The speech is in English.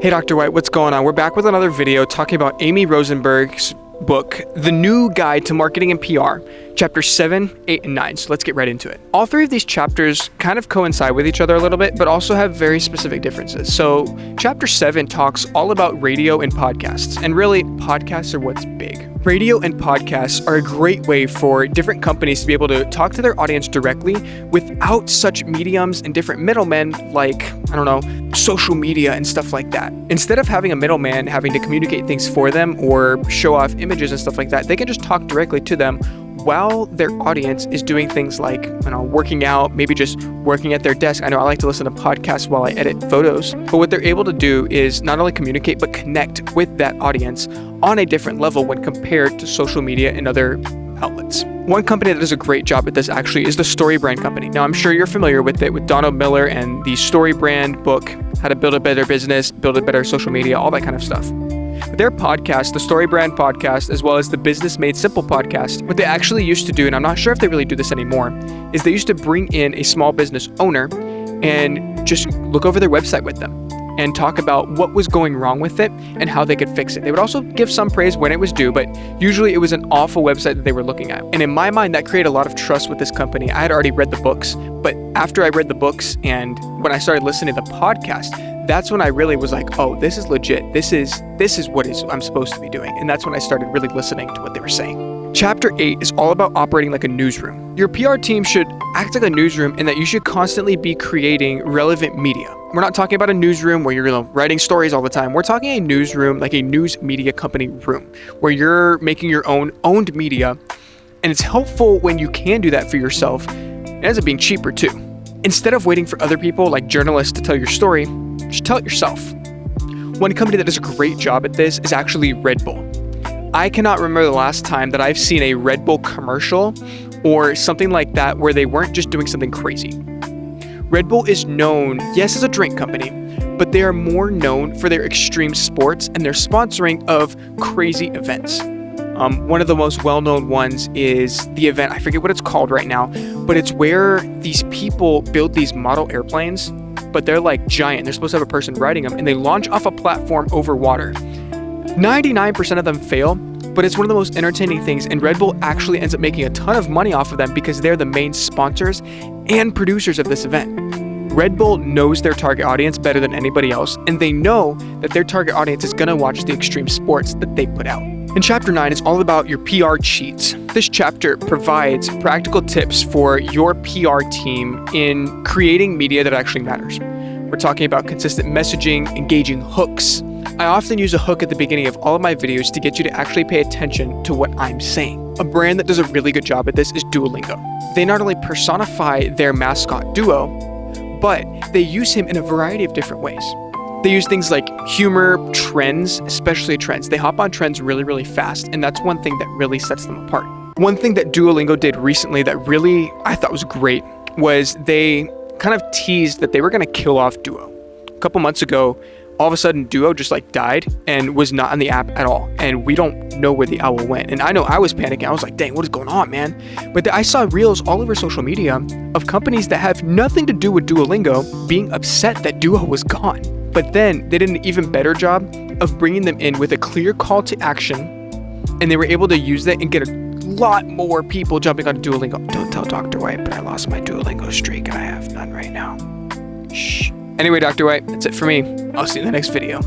Hey Dr. White, what's going on? We're back with another video talking about Amy Rosenberg's book, The New Guide to Marketing and PR, chapter 7, 8, and 9. So let's get right into it. All three of these chapters kind of coincide with each other a little bit, but also have very specific differences. So chapter 7 talks all about radio and podcasts, and really podcasts are what's big. Radio and podcasts are a great way for different companies to be able to talk to their audience directly without such mediums and different middlemen like, social media and stuff like that. Instead of having a middleman having to communicate things for them or show off images and stuff like that, they can just talk directly to them while their audience is doing things like, working out, maybe just working at their desk. I know I like to listen to podcasts while I edit photos, but what they're able to do is not only communicate, but connect with that audience on a different level when compared to social media and other outlets. One company that does a great job at this actually is the Story Brand Company. Now, I'm sure you're familiar with it, with Donald Miller and the Story Brand book, How to Build a Better Business, Build a Better Social Media, all that kind of stuff. Their podcast, the Story Brand podcast, as well as the Business Made Simple podcast, what they actually used to do, and I'm not sure if they really do this anymore, is they used to bring in a small business owner and just look over their website with them and talk about what was going wrong with it and how they could fix it. They would also give some praise when it was due, but usually it was an awful website that they were looking at. And in my mind, that created a lot of trust with this company. I had already read the books, but after I read the books and when I started listening to the podcast, that's when I really was like, oh, this is legit. This is what I'm supposed to be doing. And that's when I started really listening to what they were saying. Chapter 8 is all about operating like a newsroom. Your PR team should act like a newsroom in that you should constantly be creating relevant media. We're not talking about a newsroom where you're writing stories all the time. We're talking a newsroom, like a news media company room, where you're making your own owned media. And it's helpful when you can do that for yourself. It ends up being cheaper too. Instead of waiting for other people like journalists to tell your story, just tell it yourself. One company that does a great job at this is actually Red Bull. I cannot remember the last time that I've seen a Red Bull commercial or something like that where they weren't just doing something crazy. Red Bull is known, yes, as a drink company, but they are more known for their extreme sports and their sponsoring of crazy events. One of the most well-known ones is the event, I forget what it's called right now, but it's where these people build these model airplanes, but they're like giant. They're supposed to have a person riding them, and they launch off a platform over water. 99% of them fail, but it's one of the most entertaining things, and Red Bull actually ends up making a ton of money off of them because they're the main sponsors and producers of this event. Red Bull knows their target audience better than anybody else, and they know that their target audience is going to watch the extreme sports that they put out. In chapter 9, it's all about your PR cheats. This chapter provides practical tips for your PR team in creating media that actually matters. We're talking about consistent messaging, engaging hooks. I often use a hook at the beginning of all of my videos to get you to actually pay attention to what I'm saying. A brand that does a really good job at this is Duolingo. They not only personify their mascot Duo, but they use him in a variety of different ways. They use things like humor, trends, especially trends. They hop on trends really, really fast, and that's one thing that really sets them apart. One thing that Duolingo did recently that really I thought was great was they kind of teased that they were going to kill off Duo. A couple months ago, all of a sudden Duo just died and was not on the app at all. And we don't know where the owl went. And I know I was panicking. I was like, dang, what is going on, man? But I saw reels all over social media of companies that have nothing to do with Duolingo being upset that Duo was gone. But then they did an even better job of bringing them in with a clear call to action. And they were able to use that and get a lot more people jumping on Duolingo. Don't tell Dr. White, but I lost my Duolingo streak and I have none right now. Shh. Anyway, Dr. White, that's it for me. I'll see you in the next video.